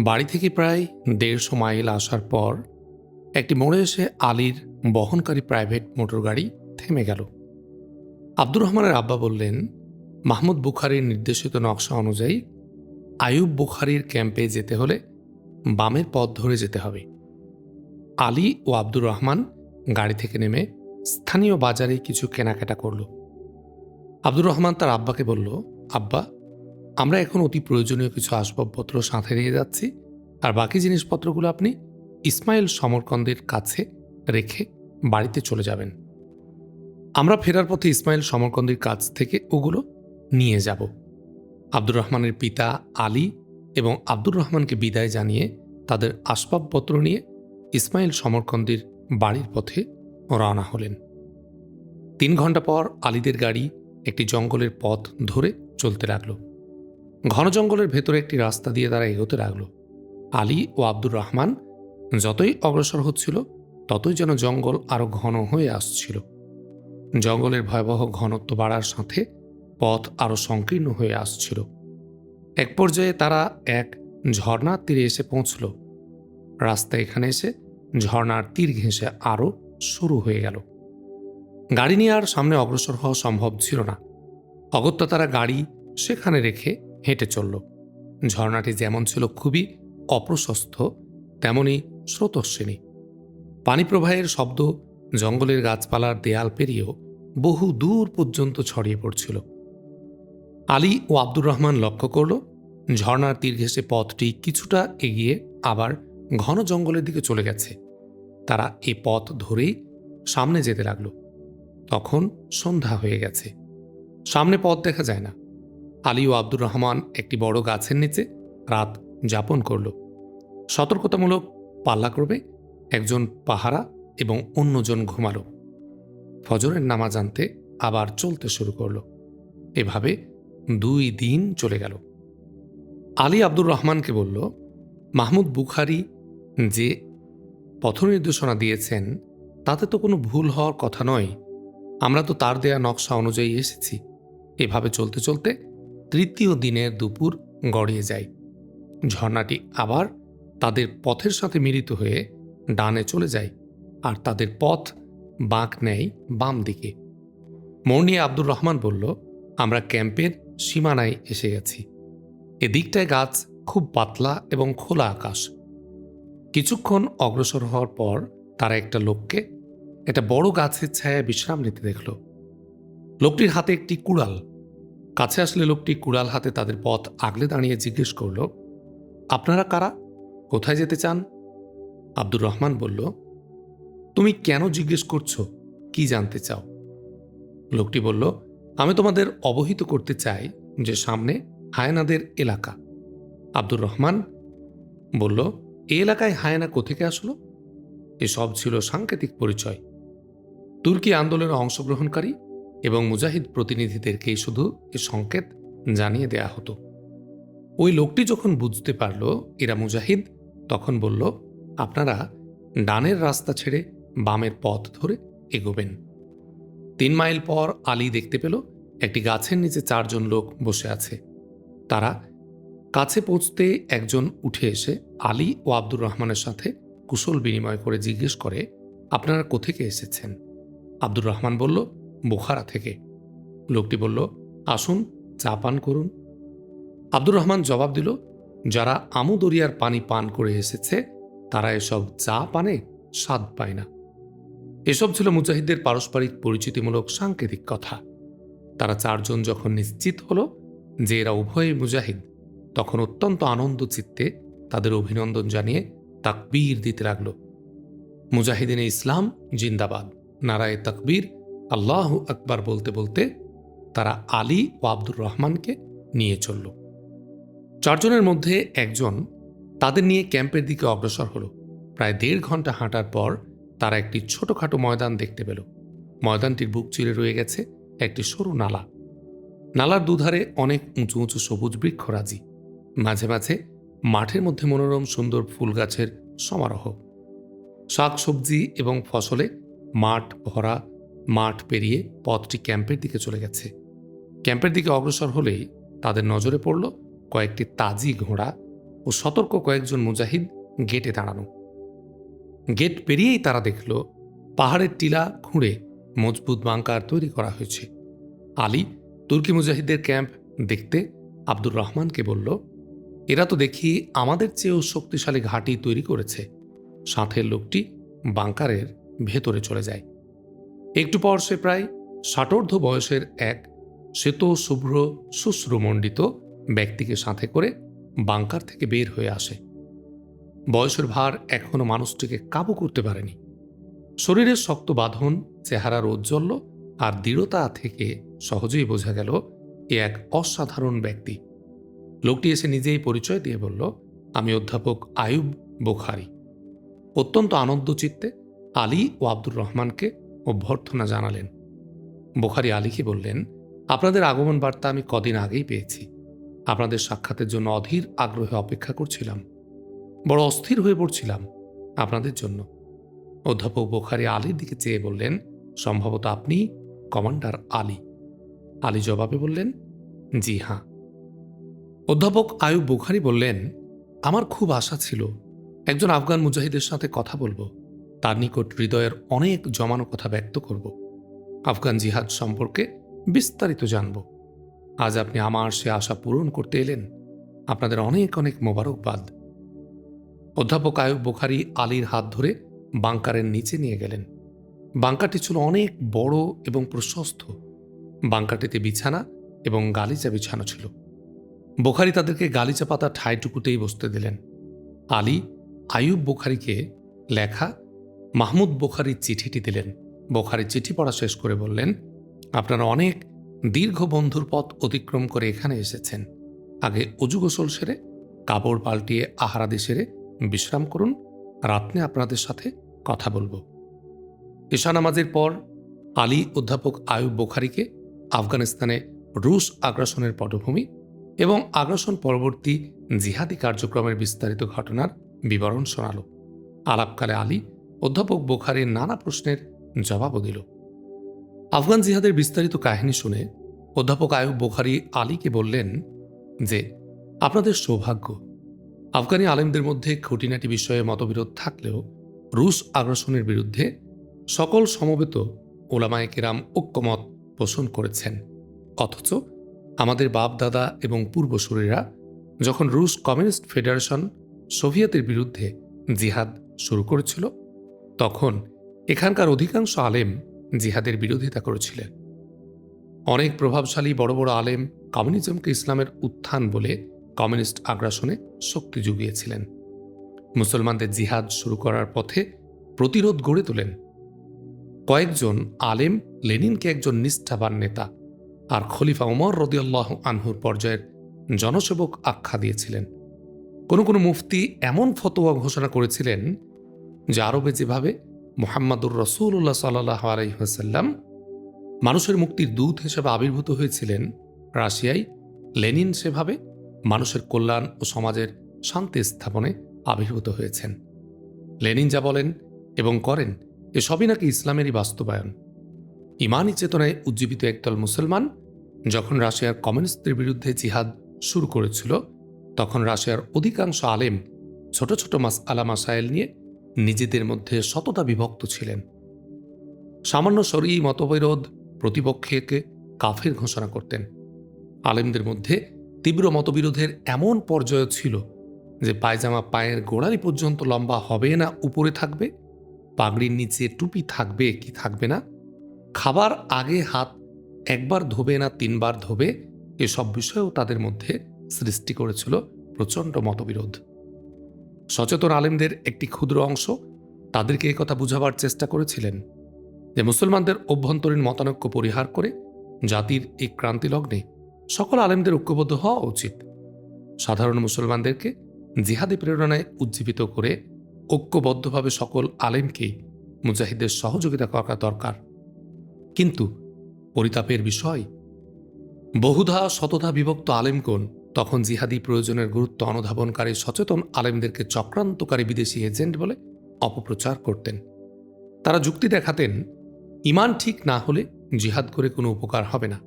বাড়ি থেকে প্রায় ১৫০ মাইল আসার পর একটি মোড়ে এসে আলীর বহনকারী প্রাইভেট মোটর গাড়ি থেমে গেল। আব্দুর রহমানের আব্বা বললেন, মাহমুদ বুখারীর নির্দেশিত নকশা অনুযায়ী আইয়ুব বুখারীর ক্যাম্পে যেতে হলে বামের পথ ধরে যেতে হবে। আলী ও আব্দুর রহমান গাড়ি থেকে নেমে স্থানীয় বাজারে কিছু কেনাকাটা করল। আব্দুর রহমান তার আব্বাকে বলল, আব্বা, আমরা এখন অতি প্রয়োজনীয় কিছু আসবাবপত্র সাথে নিয়ে যাচ্ছি, আর বাকি জিনিসপত্রগুলো আপনি ইসমাইল সমরকন্দের কাছে রেখে বাড়িতে চলে যাবেন। আমরা ফেরার পথে ইসমাইল সমরকন্দের কাছ থেকে ওগুলো নিয়ে যাব। আব্দুর রহমানের পিতা আলী এবং আব্দুর রহমানকে বিদায় জানিয়ে তাদের আসবাবপত্র নিয়ে ইসমাইল সমরকন্দের বাড়ির পথে রওনা হলেন। ৩ ঘন্টা পর আলীদের গাড়ি একটি জঙ্গলের পথ ধরে চলতে লাগল। ঘন জঙ্গলের ভেতরে একটি রাস্তা দিয়ে তারা এগোতে লাগল। আলী ও আব্দুর রহমান যতই অগ্রসর হচ্ছিল ততই যেন জঙ্গল আরো ঘন হয়ে আসছিল। জঙ্গলের ভয়াবহ ঘনত্ব বাড়ার সাথে পথ আরো সংকীর্ণ হয়ে আসছিল। এক পর্যায়ে তারা এক ঝর্ণার তীরে এসে পৌঁছল। রাস্তা এখানে এসে ঝর্ণার তীর ঘেঁষে আরো শুরু হয়ে গেল। গাড়ি নিয়ে আর সামনে অগ্রসর হওয়া সম্ভব ছিল না। অগত্যা তারা গাড়ি সেখানে রেখে হেঁটে চলল। ঝর্ণাটি যেমন ছিল খুবই অপ্রশস্ত, তেমনি স্রোতস্বিনী। পানি প্রবাহের শব্দ জঙ্গলের গাছপালার দেয়াল পেরিয়েও বহু দূর পর্যন্ত ছড়িয়ে পড়ছিল। আলী ও আব্দুর রহমান লক্ষ্য করল, ঝর্ণার তীর ঘেঁষে পথটি কিছুটা এগিয়ে আবার ঘন জঙ্গলের দিকে চলে গেছে। তারা এ পথ ধরেই সামনে যেতে লাগল। তখন সন্ধ্যা হয়ে গেছে, সামনে পথ দেখা যায় না। আলী ও আব্দুর রহমান একটি বড় গাছের নিচে রাত যাপন করল। সতর্কতামূলক পাল্লাক্রমে একজন পাহারা এবং অন্যজন ঘুমাল। ফজরের নামাজ আনতে আবার চলতে শুরু করল। এভাবে 2 দিন চলে গেল। আলী আব্দুর রহমানকে বলল, মাহমুদ বুখারী যে পথনির্দেশনা দিয়েছেন তাতে তো কোনো ভুল হওয়ার কথা নয়। আমরা তো তার দেয়া নকশা অনুযায়ী এসেছি। এভাবে চলতে চলতে 3য় দিনের দুপুর গড়িয়ে যায়। ঝর্ণাটি আবার তাদের পথের সাথে মিলিত হয়ে ডানে চলে যায়, আর তাদের পথ বাঁক নেয় বাম দিকে। মোড় নিয়ে আব্দুর রহমান বলল, আমরা ক্যাম্পের সীমানায় এসে গেছি। এদিকটায় গাছ খুব পাতলা এবং খোলা আকাশ। কিছুক্ষণ অগ্রসর হওয়ার পর তারা একটা লোককে একটা বড় গাছের ছায়ায় বিশ্রাম নিতে দেখল। লোকটির হাতে একটি কুড়াল। কাছে আসলে লোকটি কুড়াল হাতে তাদের পথ আগলে দাঁড়িয়ে জিজ্ঞেস করল, আপনারা কারা? কোথায় যেতে চান? আব্দুর রহমান বলল, তুমি কেন জিজ্ঞেস করছো? কি জানতে চাও? লোকটি বলল, আমি তোমাদের অবহিত করতে চাই যে সামনে হায়েনাদের এলাকা। আব্দুর রহমান বলল, এই এলাকায় হায়েনা কোথেকে আসলো? এসব ছিল সাংকেতিক পরিচয়। তুর্কি আন্দোলনে অংশগ্রহণকারী এবং মুজাহিদ প্রতিনিধিদেরকেই শুধু এ সংকেত জানিয়ে দেয়া হতো। ওই লোকটি যখন বুঝতে পারল এরা মুজাহিদ, তখন বলল, আপনারা ডানের রাস্তা ছেড়ে বামের পথ ধরে এগোবেন। 3 মাইল পর আলী দেখতে পেল একটি গাছের নিচে 4 জন লোক বসে আছে। তারা কাছে পৌঁছতে একজন উঠে এসে আলী ও আব্দুর রহমানের সাথে কুশল বিনিময় করে জিজ্ঞেস করে, আপনারা কোথেকে এসেছেন? আব্দুর রহমান বলল, বুখারা থেকে। লোকটি বলল, আসুন চা পান করুন। আব্দুর রহমান জবাব দিল, যারা আমু দরিয়ার পানি পান করে এসেছে তারা এসব চা পানে স্বাদ পায় না। এসব ছিল মুজাহিদদের পারস্পরিক পরিচিতিমূলক সাংকেতিক কথা। তারা 4 জন যখন নিশ্চিত হল যে এরা উভয়ই মুজাহিদ, তখন অত্যন্ত আনন্দ চিত্তে তাদের অভিনন্দন জানিয়ে তাকবীর দিতে লাগল। মুজাহিদিনে ইসলাম জিন্দাবাদ, নারায়ে তাকবীর, আল্লাহু আকবার বলতে বলতে তারা আলী ও আব্দুর রহমানকে নিয়ে চলল। 4 জনের মধ্যে একজন তাদের নিয়ে ক্যাম্পের দিকে অগ্রসর হল। প্রায় 1.5 ঘন্টা হাঁটার পর তারা একটি ছোটখাটো ময়দান দেখতে পেল। ময়দানটির বুক চিরে রয়ে গেছে একটি সরু নালা। নালার দুধারে অনেক উঁচু উঁচু সবুজ বৃক্ষরাজি। মাঝে মাঝে মাঠের মধ্যে মনোরম সুন্দর ফুল গাছের সমারোহ। শাক সবজি এবং ফসলে মাঠ ভরা। মাঠ পেরিয়ে পথটি ক্যাম্পের দিকে চলে গেছে। ক্যাম্পের দিকে অগ্রসর হলেই তাদের নজরে পড়ল কয়েকটি তাজি ঘোড়া ও সতর্ক কয়েকজন মুজাহিদ গেটে দাঁড়ানো। গেট পেরিয়েই তারা দেখল পাহাড়ের টিলা খুঁড়ে মজবুত বাংকার তৈরি করা হয়েছে। আলী তুর্কি মুজাহিদদের ক্যাম্প দেখতে আব্দুর রহমানকে বলল, এরা তো দেখি আমাদের চেয়েও শক্তিশালী ঘাঁটি তৈরি করেছে। সাথের লোকটি বাংকারের ভেতরে চলে যায়। একটু পর সে প্রায় ষাটোর্ধ্ব বয়সের এক শ্বেত শুভ্র শুশ্রুমণ্ডিত ব্যক্তিকে সাথে করে বাংকার থেকে বের হয়ে আসে। বয়সের ভার এখনো মানুষটিকে কাবু করতে পারেনি। শরীরের শক্ত বাঁধন, চেহারার ঔজ্জ্বল্য আর দৃঢ়তা থেকে সহজেই বোঝা গেল এ এক অসাধারণ ব্যক্তি। লোকটি এসে নিজেই পরিচয় দিয়ে বলল, আমি অধ্যাপক আয়ুব বুখারী। অত্যন্ত আনন্দ চিত্তে আলী ও আব্দুর রহমানকে অভ্যর্থনা জানালেন। বুখারী আলীকে বললেন, আপনাদের আগমন বার্তা আমি কদিন আগেই পেয়েছি। আপনাদের সাক্ষাতের জন্য অধীর আগ্রহে অপেক্ষা করছিলাম। বড় অস্থির হয়ে পড়ছিলাম আপনাদের জন্য। অধ্যাপক বুখারী আলীর দিকে চেয়ে বললেন, সম্ভবত আপনি কমান্ডার আলী। আলী জবাবে বললেন, জি হ্যাঁ। অধ্যাপক আয়ুব বুখারী বললেন, আমার খুব আশা ছিল একজন আফগান মুজাহিদের সাথে কথা বলবো, তার নিকট হৃদয়ের অনেক জমানো কথা ব্যক্ত করব, আফগান জিহাদ সম্পর্কে বিস্তারিত জানব। আজ আপনি আমার সে আশা পূরণ করতে এলেন। আপনাদের অনেক অনেক মোবারকবাদ। অধ্যাপক আয়ুব বুখারী আলীর হাত ধরে বাংকারের নিচে নিয়ে গেলেন। বাংকারটি ছিল অনেক বড় এবং প্রশস্ত। বাংকারটিতে বিছানা এবং গালিচা বিছানো ছিল। বুখারী তাদেরকে গালিচা পাতা ঠাইটুকুতেই বসতে দিলেন। আলী আয়ুব বুখারীকে লেখা মাহমুদ বুখারীর চিঠিটি দিলেন। বুখারী চিঠি পড়া শেষ করে বললেন, আপনারা অনেক দীর্ঘ বন্ধুর পথ অতিক্রম করে এখানে এসেছেন। আগে অজু গোসল সেরে, কাপড় পাল্টিয়ে আহারাদি সেরে বিশ্রাম করুন। রাত্রে আপনাদের সাথে কথা বলবো। ঈশা নামাজের পর আলী অধ্যাপক আয়ুব বুখারীকে আফগানিস্তানে রুশ আগ্রাসনের পটভূমি এবং আগ্রাসন পরবর্তী জিহাদি কার্যক্রমের বিস্তারিত ঘটনার বিবরণ শোনাল। আলাপকালে আলী অধ্যাপক বুখারীর নানা প্রশ্নের জবাবও দিল। আফগান জিহাদের বিস্তারিত কাহিনী শুনে অধ্যাপক আয়ুব বুখারী আলীকে বললেন যে, আপনাদের সৌভাগ্য। আফগানি আলেমদের মধ্যে খুঁটিনাটি বিষয়ে মতবিরোধ থাকলেও রুশ আগ্রাসনের বিরুদ্ধে সকল সমবেত ওলামায়ে কেরাম ঐক্যমত পোষণ করেছেন। অথচ আমাদের বাপ-দাদা এবং পূর্বসূরীরা যখন রুশ কমিউনিস্ট ফেডারেশন সোভিয়েতের বিরুদ্ধে জিহাদ শুরু করেছিল, তখন এখানকার অধিকাংশ আলেম জিহাদের বিরোধিতা করেছিলেন। অনেক প্রভাবশালী বড় বড় আলেম কমিউনিজমকে ইসলামের উত্থান বলে কমিউনিস্ট আগ্রাসনে শক্তি জুগিয়েছিলেন। মুসলমানদের জিহাদ শুরু করার পথে প্রতিরোধ গড়ে তোলেন। কয়েকজন আলেম লেনিনকে একজন নিষ্ঠাবান নেতা আর খলিফা ওমর রাদিয়াল্লাহু আনহুর পর্যায়ের জনসেবক আখ্যা দিয়েছিলেন। কোনো কোনো মুফতি এমন ফতোয়া ঘোষণা করেছিলেন যে আরবে যেভাবে মুহাম্মাদুর রাসূলুল্লাহ সাল্লাল্লাহু আলাইহি ওয়াসাল্লাম মানুষের মুক্তির দূত হিসেবে আবির্ভূত হয়েছিলেন, রাশিয়ায় লেনিন সেভাবে মানুষের কল্যাণ ও সমাজের শান্তি স্থাপনে আবির্ভূত হয়েছেন। লেনিন যা বলেন এবং করেন এসবই নাকি ইসলামেরই বাস্তবায়ন। ইমানি চেতনায় উজ্জীবিত একদল মুসলমান যখন রাশিয়ার কমিউনিস্টদের বিরুদ্ধে জিহাদ শুরু করেছিল, তখন রাশিয়ার অধিকাংশ আলেম ছোট ছোট মাসআলা মাসায়েল নিয়ে নিজেদের মধ্যে শততা বিভক্ত ছিলেন। সামান্য শরঈ মতবিরোধ প্রতিপক্ষকে কাফের ঘোষণা করতেন। আলেমদের মধ্যে তীব্র মতবিরোধের এমন পর্যায় ছিল যে পায়জামা পায়ের গোড়ালি পর্যন্ত লম্বা হবে না উপরে থাকবে, পাগড়ির নিচে টুপি থাকবে কি থাকবে না, খাবার আগে হাত একবার ধোবে না 3 বার ধোবে, এসব বিষয়েও তাদের মধ্যে সৃষ্টি করেছিল প্রচণ্ড মতবিরোধ। সচেতন আলেমদের একটি ক্ষুদ্র অংশ তাদেরকে একথা বুঝাবার চেষ্টা করেছিলেন যে মুসলমানদের অভ্যন্তরীণ মতানৈক্য পরিহার করে জাতির এই ক্রান্তিলগ্নে সকল আলেমদের ঐক্যবদ্ধ হওয়া উচিত। সাধারণ মুসলমানদেরকে জিহাদি প্রেরণায় উজ্জীবিত করে ঐক্যবদ্ধভাবে সকল আলেমকেই মুজাহিদের সহযোগিতা করা দরকার। কিন্তু পরিতাপের বিষয়, বহুধা শতধা বিভক্ত আলেমগণ তখন জিহাদি প্রয়োজনের গুরুত্ব অনুধাবনকারী সচেতন আলেমদেরকে চক্রান্তকারী বিদেশি এজেন্ট বলে অপপ্রচার করতেন। তারা যুক্তি দেখাতেন, ইমান ঠিক না হলে জিহাদ করে কোনো উপকার হবে না।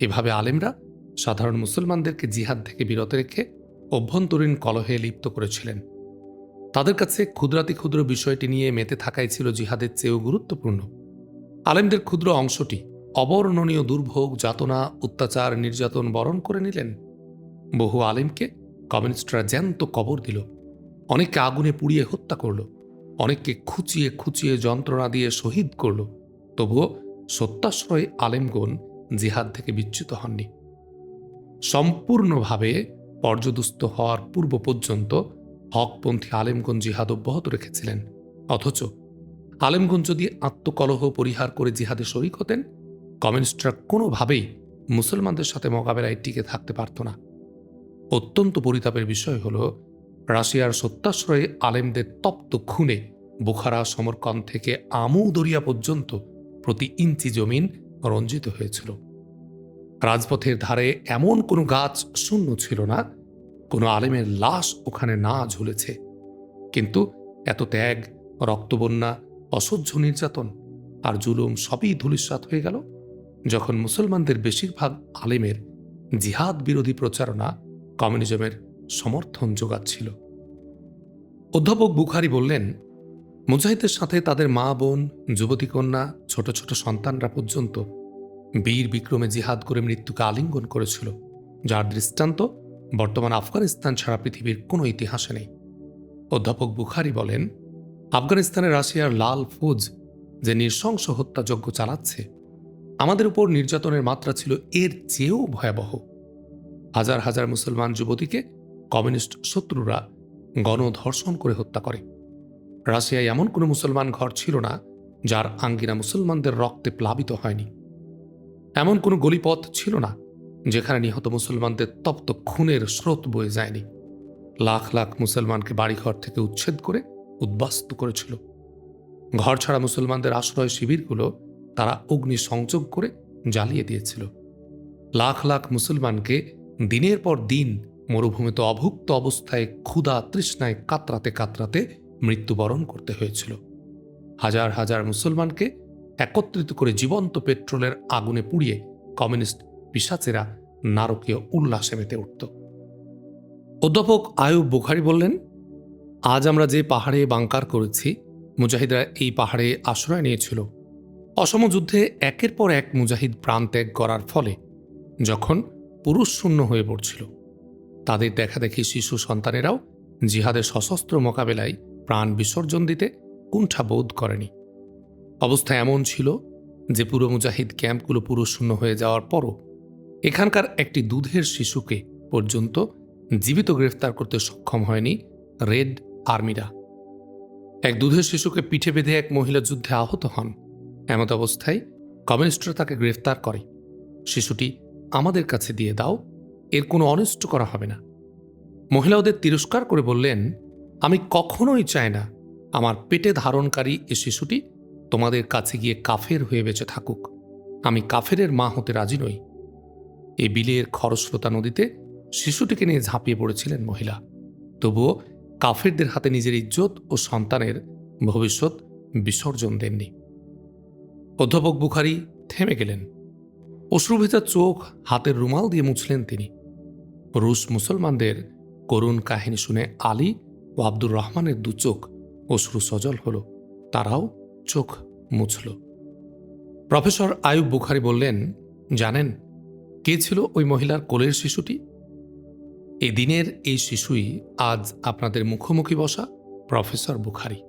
এভাবে আলেমরা সাধারণ মুসলমানদেরকে জিহাদ থেকে বিরত রেখে অভ্যন্তরীণ কলহে লিপ্ত করেছিলেন। তাদের কাছে ক্ষুদ্রাতি ক্ষুদ্র বিষয়টি নিয়ে মেতে থাকাই ছিল জিহাদের চেয়েও গুরুত্বপূর্ণ। আলেমদের ক্ষুদ্র অংশটি অবর্ণনীয় দুর্ভোগ, যাতনা, অত্যাচার, নির্যাতন বরণ করে নিলেন। বহু আলেমকে কমিউনিস্টরা জ্যান্ত কবর দিল, অনেককে আগুনে পুড়িয়ে হত্যা করল, অনেককে খুঁচিয়ে খুঁচিয়ে যন্ত্রণা দিয়ে শহীদ করল। তবুও সত্যাশ্রয়ী আলেমগণ জিহাদ থেকে বিচ্যুত হননি। সম্পূর্ণভাবে পর্যদুস্ত হওয়ার পূর্ব পর্যন্ত হকপন্থী আলেমগণ জিহাদ অব্যাহত রেখেছিলেন। অথচ আলেমগণ যদি আত্মকলহ পরিহার করে জিহাদে শরিক হতেন, কমিউনিস্টরা কোনোভাবেই মুসলমানদের সাথে মোকাবেলায় টিকে থাকতে পারত না। অত্যন্ত পরিতাপের বিষয় হল, রাশিয়ার সত্যাশ্রয়ী আলেমদের তপ্ত খুনে বুখারা, সমরকন্দ থেকে আমু দরিয়া পর্যন্ত প্রতি ইঞ্চি জমিন রঞ্জিত হয়েছিল। রাজপথের ধারে এমন কোনো গাছ শূন্য ছিল না, কোনো আলেমের লাশ ওখানে না ঝুলেছে। কিন্তু এত ত্যাগ, রক্তবন্যা, অসহ্য নির্যাতন আর জুলুম সবই ধূলিসাৎ হয়ে গেল যখন মুসলমানদের বেশিরভাগ আলেমের জিহাদ বিরোধী প্রচারণা কমিউনিজমের সমর্থন যোগাচ্ছিল। অধ্যাপক বুখারী বললেন, মুজাহিদের সাথে তাদের মা, বোন, যুবতী কন্যা, ছোট ছোট সন্তানরা পর্যন্ত বীর বিক্রমে জিহাদ করে মৃত্যুকে আলিঙ্গন করেছিল, যার দৃষ্টান্ত বর্তমান আফগানিস্তান ছাড়া পৃথিবীর কোনো ইতিহাসে নেই। অধ্যাপক বুখারী বলেন, আফগানিস্তানে রাশিয়ার লাল ফৌজ যে নৃশংস হত্যাযজ্ঞ চালাচ্ছে, আমাদের উপর নির্যাতনের মাত্রা ছিল এর চেয়েও ভয়াবহ। হাজার হাজার মুসলমান যুবতীকে কমিউনিস্ট শত্রুরা গণধর্ষণ করে হত্যা করে। রাশিয়ায় এমন কোনো মুসলমান ঘর ছিল না যার আঙ্গিনা মুসলমানদের রক্তে প্লাবিত হয়নি। এমন কোনো গলিপথ ছিল না যেখানে নিহত মুসলমানদের তপ্ত খুনের স্রোত বয়ে যায়নি। লাখ লাখ মুসলমানকে বাড়িঘর থেকে উচ্ছেদ করে উদ্বাস্তু করেছিল। ঘর ছাড়া মুসলমানদের আশ্রয় শিবিরগুলো তারা অগ্নি সংযোগ করে জ্বালিয়ে দিয়েছিল। লাখ লাখ মুসলমানকে দিনের পর দিন মরুভূমিতে অভুক্ত অবস্থায় ক্ষুধা তৃষ্ণায় কাতরাতে কাতরাতে মৃত্যুবরণ করতে হয়েছিল। হাজার হাজার মুসলমানকে একত্রিত করে জীবন্ত পেট্রোলের আগুনে পুড়িয়ে কমিউনিস্ট পিশাচেরা নারকীয় উল্লাসে মেতে উঠত। অধ্যাপক আয়ুব বুখারী বললেন, আজ আমরা যে পাহাড়ে বাংকার করেছি, মুজাহিদরা এই পাহাড়ে আশ্রয় নিয়েছিল। অসম যুদ্ধে একের পর এক মুজাহিদ প্রাণ ত্যাগ করার ফলে যখন পুরুষ শূন্য হয়ে পড়ছিল, তাদের দেখা দেখি শিশু সন্তানেরাও জিহাদের সশস্ত্র মোকাবেলায় প্রাণ বিসর্জন দিতে কুণ্ঠা বোধ করেনি। অবস্থা এমন ছিল যে পুরো মুজাহিদ ক্যাম্পগুলো পুরুষ শূন্য হয়ে যাওয়ার পরও এখানকার একটি দুধের শিশুকে পর্যন্ত জীবিত গ্রেফতার করতে সক্ষম হয়নি রেড আর্মিরা। এক দুধের শিশুকে পিঠে বেঁধে এক মহিলা যুদ্ধে আহত হন। এমত অবস্থায় কমিউনিস্টরা তাকে গ্রেফতার করে। শিশুটি আমাদের কাছে দিয়ে দাও, এর কোনো অনিষ্ট করা হবে না। মহিলা ওদের তিরস্কার করে বললেন, আমি কখনোই চাই না আমার পেটে ধারণকারী এ শিশুটি তোমাদের কাছে গিয়ে কাফের হয়ে বেঁচে থাকুক। আমি কাফেরের মা হতে রাজি নই। এই বিলের খরস্রোতা নদীতে শিশুটিকে নিয়ে ঝাঁপিয়ে পড়েছিলেন মহিলা। তবুও কাফেরদের হাতে নিজের ইজ্জত ও সন্তানের ভবিষ্যৎ বিসর্জন দেননি। অধ্যাপক বুখারী থেমে গেলেন। অশ্রুভেজা চোখ হাতের রুমাল দিয়ে মুছলেন তিনি। রুশ মুসলমানদের করুণ কাহিনী শুনে আলী ও আব্দুর রহমানের দু চোখ অশ্রু সজল হল, তারাও চোখ মুছল। প্রফেসর আয়ুব বুখারী বললেন, জানেন কে ছিল ওই মহিলার কোলের শিশুটি? এই দিনের এই শিশুই আজ আপনাদের মুখোমুখি বসা প্রফেসর বুখারী।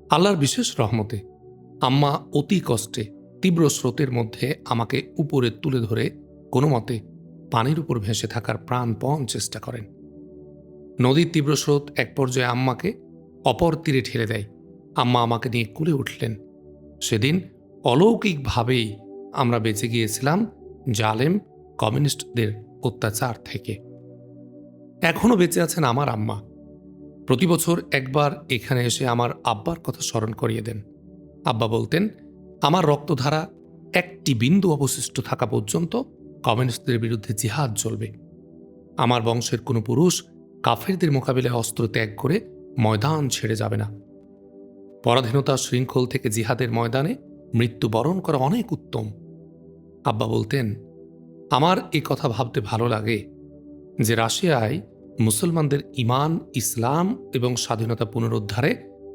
আল্লাহর বিশেষ রহমতে আম্মা অতি কষ্টে তীব্র স্রোতের মধ্যে আমাকে উপরে তুলে ধরে কোনো মতে পানির উপর ভেসে থাকার প্রাণপণ চেষ্টা করেন। নদীর তীব্র স্রোত এক পর্যায়ে আম্মাকে অপর তীরে ঠেলে দেয়। আম্মা আমাকে নিয়ে কুলে উঠলেন। সেদিন অলৌকিকভাবেই আমরা বেঁচে গিয়েছিলাম জালেম কমিউনিস্টদের অত্যাচার থেকে। এখনও বেঁচে আছেন আমার আম্মা। প্রতি বছর একবার এখানে এসে আমার আব্বার কথা স্মরণ করিয়ে দেন। আব্বা বলতেন, আমার রক্তধারা একটি বিন্দু অবশিষ্ট থাকা পর্যন্ত কমিউনিস্টদের বিরুদ্ধে জিহাদ চলবে। আমার বংশের কোনো পুরুষ কাফেরদের মোকাবিলায় অস্ত্র ত্যাগ করে ময়দান ছেড়ে যাবে না। পরাধীনতা শৃঙ্খল থেকে জিহাদের ময়দানে মৃত্যুবরণ করা অনেক উত্তম। আব্বা বলতেন, আমার এই কথা ভাবতে ভালো লাগে যে রাশিয়ায় মুসলমানদের ঈমান, ইসলাম এবং স্বাধীনতা পুনরুদ্ধারে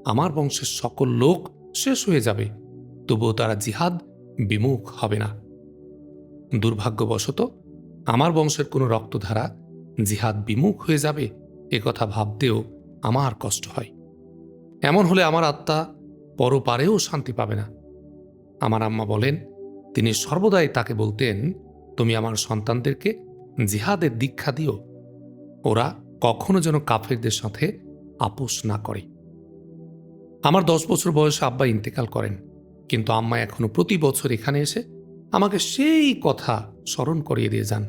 আমার বংশের সকল লোক শেষ হয়ে যাবে, তবুও তারা জিহাদ বিমুখ হবে না। দুর্ভাগ্যবশত আমার বংশের কোনো রক্তধারা জিহাদ বিমুখ হয়ে যাবে এ কথা ভাবতেও আমার কষ্ট হয়। এমন হলে আমার আত্মা পরপারেও শান্তি পাবে না। আমার আম্মা বলেন, তিনি সর্বদাই তাকে বলতেন, তুমি আমার সন্তানদেরকে জিহাদের দীক্ষা দিও, ওরা কখনো যেন কাফেরদের সাথে আপোষ না করে। আমার 10 বছর বয়সে আব্বা ইন্তেকাল করেন, কিন্তু আম্মা এখনো প্রতি বছর এখানে এসে আমাকে সেই কথা স্মরণ করিয়ে দিয়ে যান।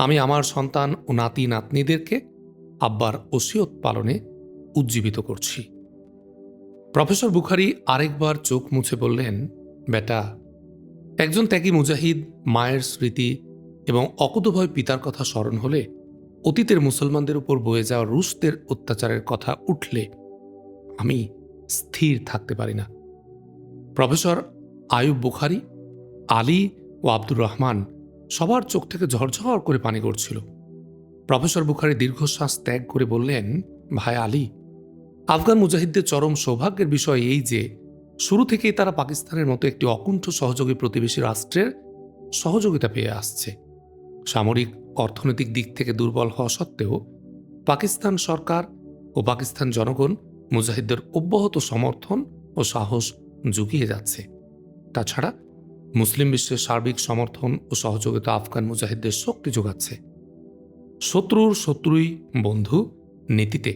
আমি আমার সন্তান ও নাতি নাতনিদেরকে আব্বার ওসিয়ত পালনে উজ্জীবিত করছি। প্রফেসর বুখারী আরেকবার চোখ মুছে বললেন, বেটা, একজন ত্যাগী মুজাহিদ, মায়ের স্মৃতি এবং অকুতোভয় পিতার কথা স্মরণ হলে, অতীতের মুসলমানদের উপর বয়ে যাওয়া রুশদের অত্যাচারের কথা উঠলে আমি স্থির থাকতে পারি না। প্রফেসর আয়ুব বুখারী, আলী ও আব্দুর রহমান সবার চোখ থেকে ঝরঝর করে পানি গড়ছিল। প্রফেসর বুখারী দীর্ঘশ্বাস ত্যাগ করে বললেন, ভাই আলী, আফগান মুজাহিদদের চরম সৌভাগ্যের বিষয় এই যে শুরু থেকেই তারা পাকিস্তানের মতো একটি অকুণ্ঠ সহযোগী প্রতিবেশী রাষ্ট্রের সহযোগিতা পেয়ে আসছে। সামরিক, অর্থনৈতিক দিক থেকে দুর্বল হওয়া সত্ত্বেও পাকিস্তান সরকার ও পাকিস্তান জনগণ মুজাহিদদের অব্যাহত সমর্থন ও সাহস জুগিয়ে যাচ্ছে। তাছাড়া মুসলিম বিশ্বের সার্বিক সমর্থন ও সহযোগিতা আফগান মুজাহিদদের শক্তি যোগাচ্ছে। শত্রুর শত্রুই বন্ধু নীতিতে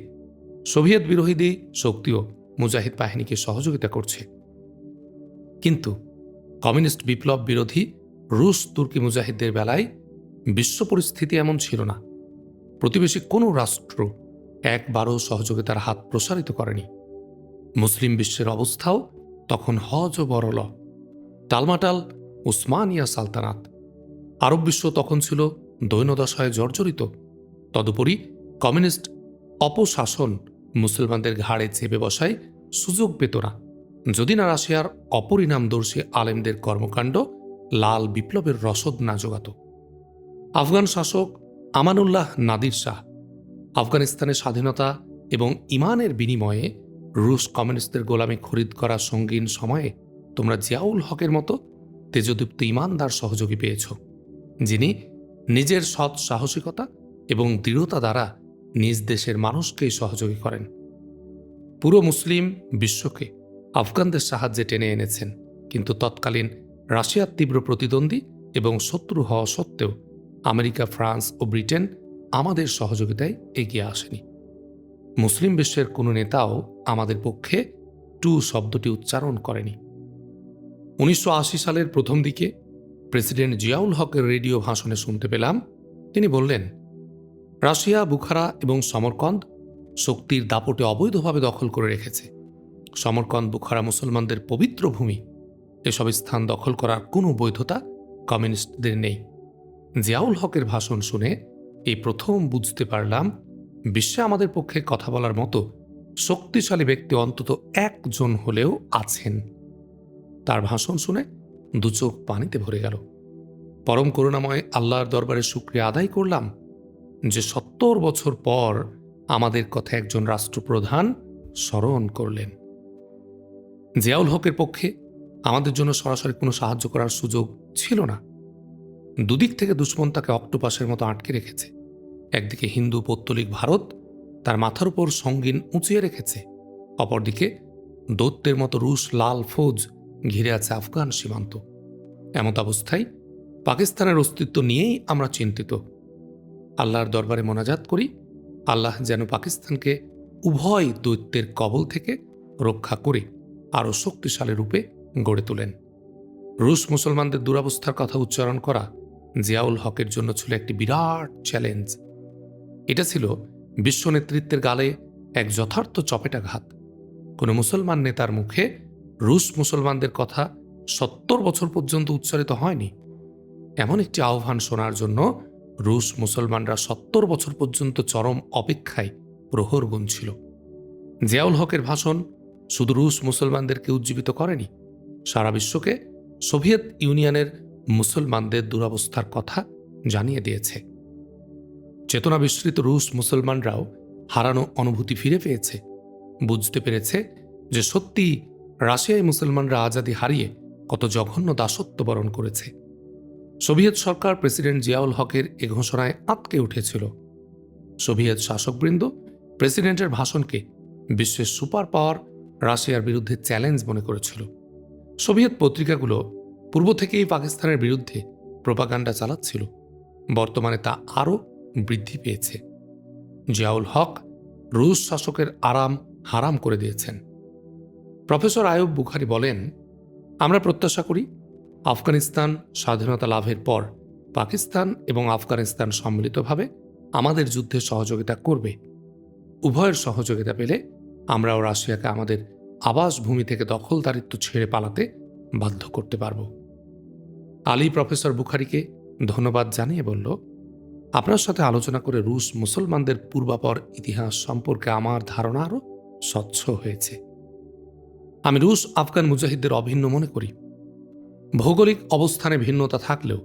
সোভিয়েত বিরোধী শক্তিও মুজাহিদ বাহিনীকে সহযোগিতা করছে। কিন্তু কমিউনিস্ট বিপ্লব বিরোধী রুশ তুর্কি মুজাহিদদের বেলায় বিশ্ব পরিস্থিতি এমন ছিল না। প্রতিবেশী কোনো রাষ্ট্র একবারও সহযোগিতার হাত প্রসারিত করেনি। মুসলিম বিশ্বের অবস্থাও তখন হজ ও বরল, টালমাটাল উসমানিয়া সালতানাত। আরব বিশ্ব তখন ছিল দৈন্যদশায় জর্জরিত। তদুপরি কমিউনিস্ট অপশাসন মুসলমানদের ঘাড়ে চেপে বসায় সুযোগ পেত না, যদি না রাশিয়ার অপরিণামদর্শী আলেমদের কর্মকাণ্ড লাল বিপ্লবের রসদ না জোগাত। আফগান শাসক আমানুল্লাহ নাদির শাহ আফগানিস্তানের স্বাধীনতা এবং ইমানের বিনিময়ে রুশ কমিউনিস্টদের গোলামি খরিদ করা সঙ্গীন সময়ে তোমরা জিয়াউল হকের মতো তেজদীপ্ত ইমানদার সহযোগী পেয়েছ, যিনি নিজের সৎ সাহসিকতা এবং দৃঢ়তা দ্বারা নিজ দেশের মানুষকেই সহযোগী করেন। পুরো মুসলিম বিশ্বকে আফগানদের সাহায্যে টেনে এনেছেন, কিন্তু তৎকালীন রাশিয়ার তীব্র প্রতিদ্বন্দ্বী এবং শত্রু হওয়া সত্ত্বেও আমেরিকা, ফ্রান্স ও ব্রিটেন আমাদের সহযোগিতায় এগিয়ে আসেনি। মুসলিম বিশ্বের কোনো নেতাও আমাদের পক্ষে টু শব্দটি উচ্চারণ করেনি। 1980 সালের প্রথম দিকে প্রেসিডেন্ট জিয়াউল হকের রেডিও ভাষণে শুনতে পেলাম, তিনি বললেন, রাশিয়া বুখারা এবং সমরকন্দ শক্তির দাপটে অবৈধভাবে দখল করে রেখেছে। সমরকন্দ, বুখারা মুসলমানদের পবিত্র ভূমি। এসব স্থান দখল করার কোনো বৈধতা কমিউনিস্টদের নেই। জিয়াউল হকের ভাষণ শুনে এই প্রথম বুঝতে পারলাম, বিশ্বে আমাদের পক্ষে কথা বলার মতো শক্তিশালী ব্যক্তি অন্তত একজন হলেও আছেন। তার ভাষণ শুনে দু চোখ পানিতে ভরে গেল। পরম করুণাময় আল্লাহর দরবারে শুকরিয়া আদায় করলাম যে 70 বছর পর আমাদের কথা একজন রাষ্ট্রপ্রধান স্মরণ করলেন। জিয়াউল হকের পক্ষে আমাদের জন্য সরাসরি কোনো সাহায্য করার সুযোগ ছিল না। দুদিক থেকে দুশ্মন তাকে অক্টোপাসের মতো আটকে রেখেছে। একদিকে হিন্দু পৌত্তলিক ভারত তার মাথার উপর সঙ্গীন উঁচিয়ে রেখেছে, অপরদিকে দৈত্যের মতো রুশ লাল ফৌজ ঘিরে আছে আফগান সীমান্ত। এমত অবস্থায় পাকিস্তানের অস্তিত্ব নিয়েই আমরা চিন্তিত। আল্লাহর দরবারে মোনাজাত করি, আল্লাহ যেন পাকিস্তানকে উভয় দৈত্যের কবল থেকে রক্ষা করে আরও শক্তিশালী রূপে গড়ে তোলেন। রুশ মুসলমানদের দুরবস্থার কথা উচ্চারণ করা জিয়াউল হকের জন্য ছিল একটি বিরাট চ্যালেঞ্জ। এটা ছিল বিশ্ব নেতৃত্বের গালে এক যথার্থ চপেটাঘাত। কোনো মুসলমান নেতার মুখে রুশ মুসলমানদের কথা 70 বছর পর্যন্ত উচ্চারিত হয়নি। এমন একটি আহ্বান শোনার জন্য রুশ মুসলমানরা 70 বছর পর্যন্ত চরম অপেক্ষায় প্রহর গুনছিল। জিয়াউল হকের ভাষণ শুধু রুশ মুসলমানদেরকে উজ্জীবিত করেনি, সারা বিশ্বকে সোভিয়েত ইউনিয়নের মুসলমানদের দুরবস্থার কথা জানিয়ে দিয়েছে। চেতনা বিস্মৃত রুশ মুসলমানরাও হারানো অনুভূতি ফিরে পেয়েছে, বুঝতে পেরেছে যে সত্যি রাশিয়ায় মুসলমানরা আজাদি হারিয়ে কত জঘন্য দাসত্ব বরণ করেছে। সোভিয়েত সরকার প্রেসিডেন্ট জিয়াউল হকের এ ঘোষণায় আঁতকে উঠেছিল। সোভিয়েত শাসকবৃন্দ প্রেসিডেন্টের ভাষণকে বিশ্বের সুপার পাওয়ার রাশিয়ার বিরুদ্ধে চ্যালেঞ্জ মনে করেছিল। সোভিয়েত পত্রিকাগুলো পূর্ব থেকেই পাকিস্তানের বিরুদ্ধে প্রোপাগান্ডা চালাচ্ছিল। বর্তমানে তা আরও বৃদ্ধি পেয়েছে। জিয়াউল হক রুশ শাসকের আরাম হারাম করে দিয়েছেন। প্রফেসর আয়ুব বুখারী বলেন, আমরা প্রত্যাশা করি আফগানিস্তান স্বাধীনতা লাভের পর পাকিস্তান এবং আফগানিস্তান সম্মিলিতভাবে আমাদের যুদ্ধে সহযোগিতা করবে। উভয়ের সহযোগিতা পেলে আমরাও রাশিয়াকে আমাদের আবাসভূমি থেকে দখলদারিত্ব ছেড়ে পালাতে বাধ্য করতে পারব। আলী প্রফেসর বুখারীকে ধন্যবাদ জানিয়ে বলল, আপনার সাথে আলোচনা করে রুশ মুসলমানদের পূর্বাপর ইতিহাস সম্পর্কে আমার ধারণা আরও স্বচ্ছ হয়েছে। আমি রুশ আফগান মুজাহিদদের অভিন্ন মনে করি। ভৌগোলিক অবস্থানে ভিন্নতা থাকলেও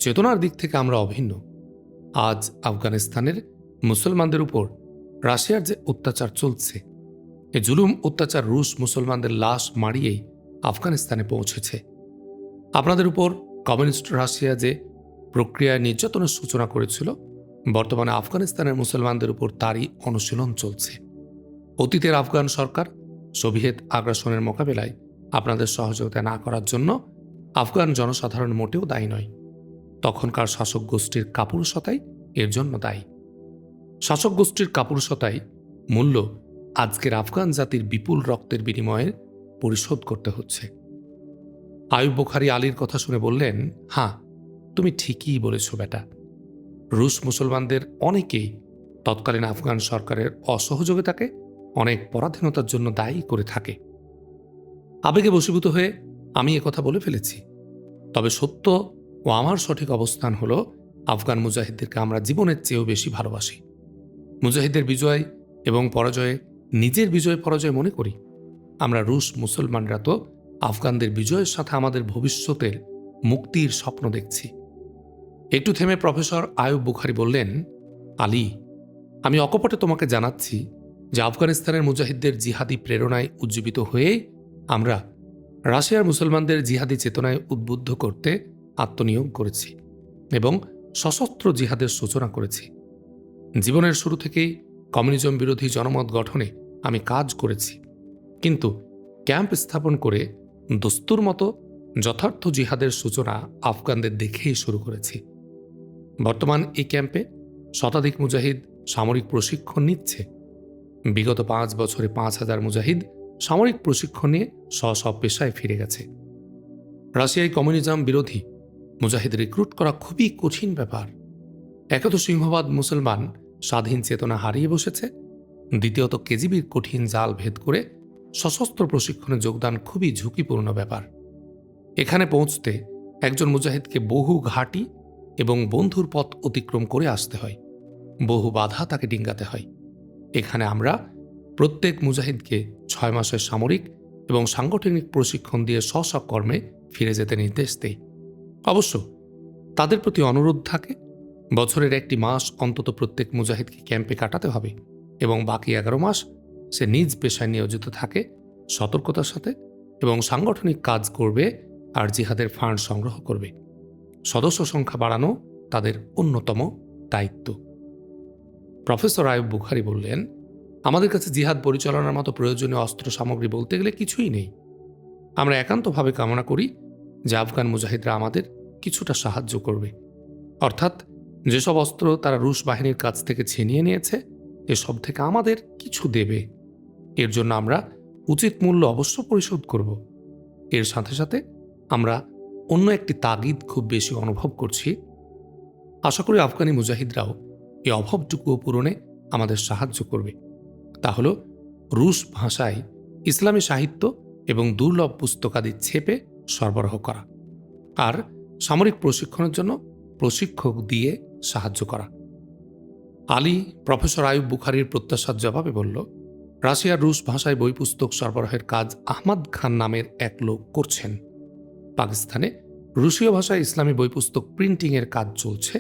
চেতনার দিক থেকে আমরা অভিন্ন। আজ আফগানিস্তানের মুসলমানদের উপর রাশিয়ার যে অত্যাচার চলছে, এ জুলুম অত্যাচার রুশ মুসলমানদের লাশ মারিয়েই আফগানিস্তানে পৌঁছেছে। আপনাদের উপর কমিউনিস্ট রাশিয়া যে প্রক্রিয়ায় নির্যাতনের সূচনা করেছিল, বর্তমানে আফগানিস্তানের মুসলমানদের উপর তারই অনুশীলন চলছে। অতীতের আফগান সরকার সোভিয়েত আগ্রাসনের মোকাবেলায় আপনাদের সহযোগিতা না করার জন্য আফগান জনসাধারণ মোটেও দায়ী নয়। তখনকার শাসক গোষ্ঠীর কাপুরুষতাই এর জন্য দায়ী। শাসক গোষ্ঠীর কাপুরুষতাই মূল্য আজকের আফগান জাতির বিপুল রক্তের বিনিময়ে পরিশোধ করতে হচ্ছে। আয়ুব বুখারী আলীর কথা শুনে বললেন, হ্যাঁ, তুমি ঠিকই বলেছ বেটা। রুশ মুসলমানদের অনেকেই তৎকালীন আফগান সরকারের অসহযোগিতাকে অনেক পরাধীনতার জন্য দায়ী করে থাকে। আবেগে বশীভূত হয়ে আমি একথা বলে ফেলেছি। তবে সত্য ও আমার সঠিক অবস্থান হল, আফগান মুজাহিদদেরকে আমরা জীবনের চেয়েও বেশি ভালোবাসি। মুজাহিদদের বিজয় এবং পরাজয়ে নিজের বিজয় পরাজয় মনে করি। আমরা রুশ মুসলমানরা তো আফগানদের বিজয়ের সাথে আমাদের ভবিষ্যতের মুক্তির স্বপ্ন দেখছি। একটু থেমে প্রফেসর আয়ুব বুখারী বললেন, আলী, আমি অকপটে তোমাকে জানাচ্ছি যে আফগানিস্তানের মুজাহিদদের জিহাদি প্রেরণায় উজ্জীবিত হয়ে আমরা রাশিয়ার মুসলমানদের জিহাদি চেতনায় উদ্বুদ্ধ করতে আত্মনিয়োগ করেছি এবং সশস্ত্র জিহাদের সূচনা করেছি। জীবনের শুরু থেকেই কমিউনিজম বিরোধী জনমত গঠনে আমি কাজ করেছি, কিন্তু ক্যাম্প স্থাপন করে দস্তুর মতো যথার্থ জিহাদের সূচনা আফগানদের দেখেই শুরু করেছি। বর্তমান এই ক্যাম্পে শতাধিক মুজাহিদ সামরিক প্রশিক্ষণ নিচ্ছে। বিগত 5 বছরে 5,000 মুজাহিদ সামরিক প্রশিক্ষণ নিয়ে স্ব পেশায় ফিরে গেছে। রাশিয়ায় কমিউনিজম বিরোধী মুজাহিদ রিক্রুট করা খুবই কঠিন ব্যাপার। একে তো সিংহবাদ মুসলমান স্বাধীন চেতনা হারিয়ে বসেছে, দ্বিতীয়ত কেজিবির কঠিন জাল ভেদ করে সশস্ত্র প্রশিক্ষণে যোগদান খুবই ঝুঁকিপূর্ণ ব্যাপার। এখানে পৌঁছতে একজন মুজাহিদকে বহু ঘাঁটি এবং বন্ধুর পথ অতিক্রম করে আসতে হয়, বহু বাধা তাকে ডিঙ্গাতে হয়। এখানে আমরা প্রত্যেক মুজাহিদকে 6 মাসের সামরিক এবং সাংগঠনিক প্রশিক্ষণ দিয়ে স্ব কর্মে ফিরে যেতে নির্দেশ দেই। অবশ্য তাদের প্রতি অনুরোধ থাকে, বছরের 1টি মাস অন্তত প্রত্যেক মুজাহিদকে ক্যাম্পে কাটাতে হবে এবং বাকি 11 মাস সে নিজ পেশায় নিয়োজিত থাকে, সতর্কতার সাথে এবং সাংগঠনিক কাজ করবে আর জিহাদের ফান্ড সংগ্রহ করবে। সদস্য সংখ্যা বাড়ানো তাদের অন্যতম দায়িত্ব। প্রফেসর আয়ুব বুখারী বললেন, আমাদের কাছে জিহাদ পরিচালনার মতো প্রয়োজনীয় অস্ত্র সামগ্রী বলতে গেলে কিছুই নেই। আমরা একান্তভাবে কামনা করি যে আফগান মুজাহিদরা আমাদের কিছুটা সাহায্য করবে, অর্থাৎ যেসব অস্ত্র তারা রুশ বাহিনীর কাছ থেকে ছিনিয়ে নিয়েছে এসব থেকে আমাদের কিছু দেবে। এর জন্য আমরা উচিত মূল্য অবশ্য পরিশোধ করব। এর সাথে সাথে আমরা অন্য একটি তাগিদ খুব বেশি অনুভব করছি। আশা করি আফগানি মুজাহিদরাও এই অভাবটুকুও পূরণে আমাদের সাহায্য করবে। তা হল রুশ ভাষায় ইসলামী সাহিত্য এবং দুর্লভ পুস্তকাদি ছেপে সরবরাহ করা আর সামরিক প্রশিক্ষণের জন্য প্রশিক্ষক দিয়ে সাহায্য করা। আলী প্রফেসর আয়ুব বুখারীর প্রত্যাশার জবাবে বলল, রাশিয়ার রুশ ভাষায় বই পুস্তক সরবরাহের কাজ আহমদ খান নামের এক লোক করছেন। পাকিস্তানে রুশীয় ভাষায় ইসলামী বই পুস্তক প্রিন্টিংয়ের কাজ চলছে।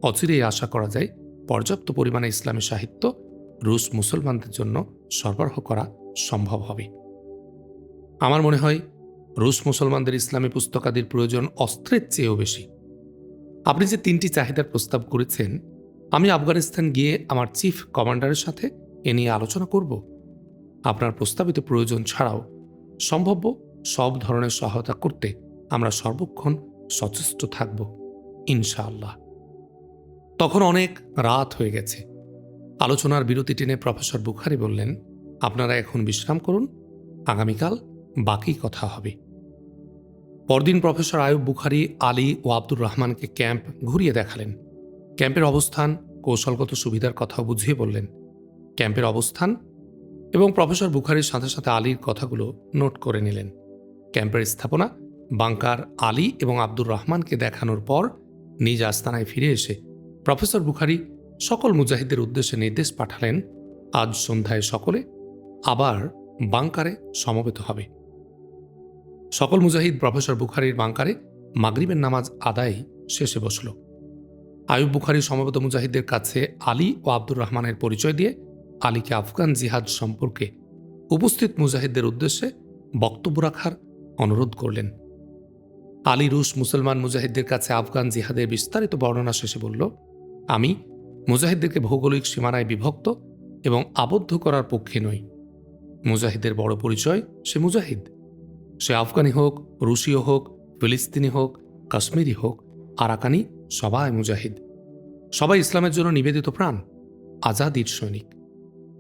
অচিরেই আশা করা যায় পর্যাপ্ত পরিমাণে ইসলামী সাহিত্য রুশ মুসলমানদের জন্য সরবরাহ করা সম্ভব হবে। আমার মনে হয় রুশ মুসলমানদের ইসলামী পুস্তকাদির প্রয়োজন অস্ত্রের চেয়েও বেশি। আপনি যে 3টি চাহিদার প্রস্তাব করেছেন, আমি আফগানিস্তান গিয়ে আমার চিফ কমান্ডারের সাথে এ নিয়ে আলোচনা করব। আপনার প্রস্তাবিত প্রয়োজন ছাড়াও সম্ভাব্য সব ধরনের সহায়তা করতে আমরা সর্বক্ষণ সচেষ্ট থাকব, ইনশাআল্লাহ। তখন অনেক রাত হয়ে গেছে। আলোচনার বিরতি টেনে প্রফেসর বুখারী বললেন, আপনারা এখন বিশ্রাম করুন, আগামীকাল বাকি কথা হবে। পরদিন প্রফেসর আয়ুব বুখারী আলী ও আব্দুর রহমানকে ক্যাম্প ঘুরিয়ে দেখালেন। ক্যাম্পের অবস্থান, কৌশলগত সুবিধার কথাও বুঝিয়ে বললেন। ক্যাম্পের অবস্থান এবং প্রফেসর বুখারীর সাথে সাথে আলীর কথাগুলো নোট করে নিলেন। ক্যাম্পের স্থাপনা, বাংকার, আলী এবং আব্দুর রহমানকে দেখানোর পর নিজ আস্তানায় ফিরে এসে প্রফেসর বুখারী সকল মুজাহিদদের উদ্দেশ্যে নির্দেশ পাঠালেন, আজ সন্ধ্যায় সকলে আবার বাংকারে সমবেত হবে। সকল মুজাহিদ প্রফেসর বুখারীর বাংকারে মাগরিবের নামাজ আদায় শেষে বসল। আয়ুব বুখারী সমবেত মুজাহিদদের কাছে আলী ও আব্দুর রহমানের পরিচয় দিয়ে আলীকে আফগান জিহাদ সম্পর্কে উপস্থিত মুজাহিদদের উদ্দেশ্যে বক্তব্য রাখার অনুরোধ করলেন। আলী রুশ মুসলমান মুজাহিদদের কাছে আফগান জিহাদের বিস্তারিত বর্ণনা শেষে বলল, আমি মুজাহিদদেরকে ভৌগোলিক সীমানায় বিভক্ত এবং আবদ্ধ করার পক্ষে নই। মুজাহিদের বড় পরিচয়, সে মুজাহিদ। সে আফগানি হোক, রুশীয় হোক, ফিলিস্তিনি হোক, কাশ্মীরি হোক, আরাকানি, সবাই মুজাহিদ। সবাই ইসলামের জন্য নিবেদিত প্রাণ, আজাদির সৈনিক।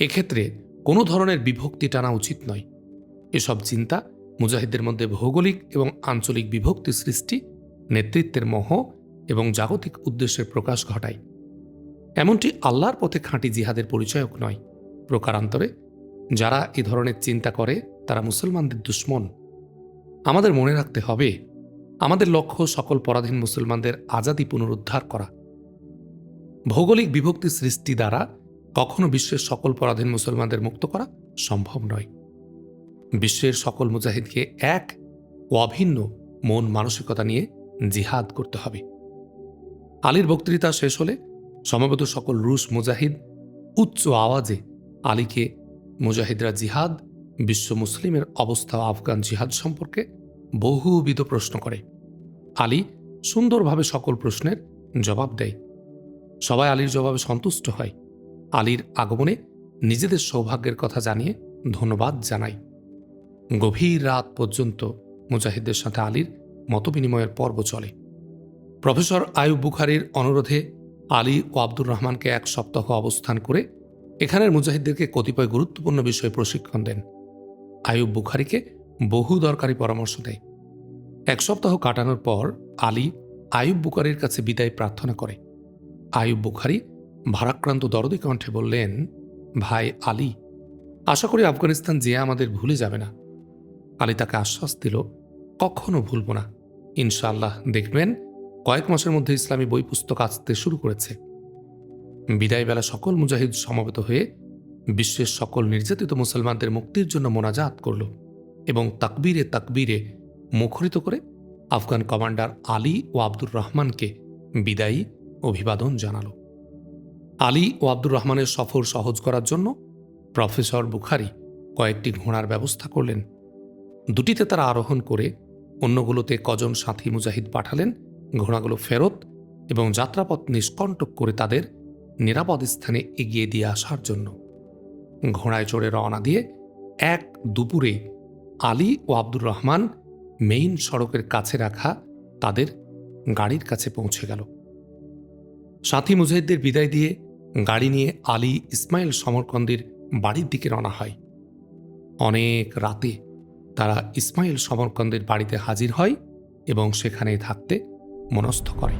এক্ষেত্রে কোনো ধরনের বিভক্তি টানা উচিত নয়। এসব চিন্তা মুজাহিদদের মধ্যে ভৌগোলিক এবং আঞ্চলিক বিভক্তি সৃষ্টি, নেতৃত্বের মোহ এবং জাগতিক উদ্দেশ্যের প্রকাশ ঘটায়। এমনটি আল্লাহর পথে খাঁটি জিহাদের পরিচয়ক নয়। প্রকারান্তরে যারা এ ধরনের চিন্তা করে তারা মুসলমানদের দুশ্মন। আমাদের মনে রাখতে হবে, আমাদের লক্ষ্য সকল পরাধীন মুসলমানদের আজাদি পুনরুদ্ধার করা। ভৌগোলিক বিভক্তি সৃষ্টি দ্বারা কখনো বিশ্বের সকল পরাধীন মুসলমানদের মুক্ত করা সম্ভব নয়। বিশ্বের সকল মুজাহিদকে এক ও অভিন্ন মন মানসিকতা নিয়ে জিহাদ করতে হবে। আলীর বক্তৃতা শেষ হলে সমবেত সকল রুশ মুজাহিদ উচ্চ আওয়াজে আলীকে মুজাহিদরা জিহাদ, বিশ্ব মুসলিমের অবস্থা ও আফগান জিহাদ সম্পর্কে বহুবিধ প্রশ্ন করে। আলী সুন্দরভাবে সকল প্রশ্নের জবাব দেয়। সবাই আলীর জবাবে সন্তুষ্ট হয়। আলীর আগমনে নিজেদের সৌভাগ্যের কথা জানিয়ে ধন্যবাদ জানায়। গভীর রাত পর্যন্ত মুজাহিদদের সাথে আলীর মতবিনিময়ের পর্ব চলে। প্রফেসর আয়ুব বুখারীর অনুরোধে আলী ও আব্দুর রহমানকে 1 সপ্তাহ অবস্থান করে এখানের মুজাহিদদেরকে কতিপয় গুরুত্বপূর্ণ বিষয়ে প্রশিক্ষণ দেন। আয়ুব বুখারীকে বহু দরকারি পরামর্শ দেয়। 1 সপ্তাহ কাটানোর পর আলী আয়ুব বুখারীর কাছে বিদায় প্রার্থনা করে। আয়ুব বুখারী ভারাক্রান্ত দরদী কণ্ঠে বললেন, ভাই আলী, আশা করি আফগানিস্তান যেয়ে আমাদের ভুলে যাবে না। আলী তাকে আশ্বাস দিল, কখনো ভুলব না। ইনশাআল্লাহ দেখবেন কয়েক মাসের মধ্যে ইসলামী বই পুস্তক আসতে শুরু করেছে। বিদায়বেলা সকল মুজাহিদ সমবেত হয়ে বিশ্বের সকল নির্যাতিত মুসলমানদের মুক্তির জন্য মোনাজাত করল এবং তাকবীরে তাকবীরে মুখরিত করে আফগান কমান্ডার আলী ও আব্দুর রহমানকে বিদায়ী অভিবাদন জানাল। আলী ও আব্দুর রহমানের সফর সহজ করার জন্য প্রফেসর বুখারী কয়েকটি ঘোড়ার ব্যবস্থা করলেন। দুটিতে তারা আরোহণ করে অন্যগুলোতে কজন সাথী মুজাহিদ পাঠালেন ঘোড়াগুলো ফেরত এবং যাত্রাপথ নিষ্কণ্টক করে তাদের নিরাপদ স্থানে এগিয়ে দিয়ে আসার জন্য। ঘোড়ায় চড়ে রওনা দিয়ে এক দুপুরে আলী ও আব্দুর রহমান মেইন সড়কের কাছে রাখা তাদের গাড়ির কাছে পৌঁছে গেল। সাথী মুজাহিদদের বিদায় দিয়ে গাড়ি নিয়ে আলী ইসমাইল সমরকন্দির বাড়ির দিকে রওনা হয়। অনেক রাতে তারা ইসমাইল সমরকন্দের বাড়িতে হাজির হয় এবং সেখানেই থাকতে মনস্থ করে।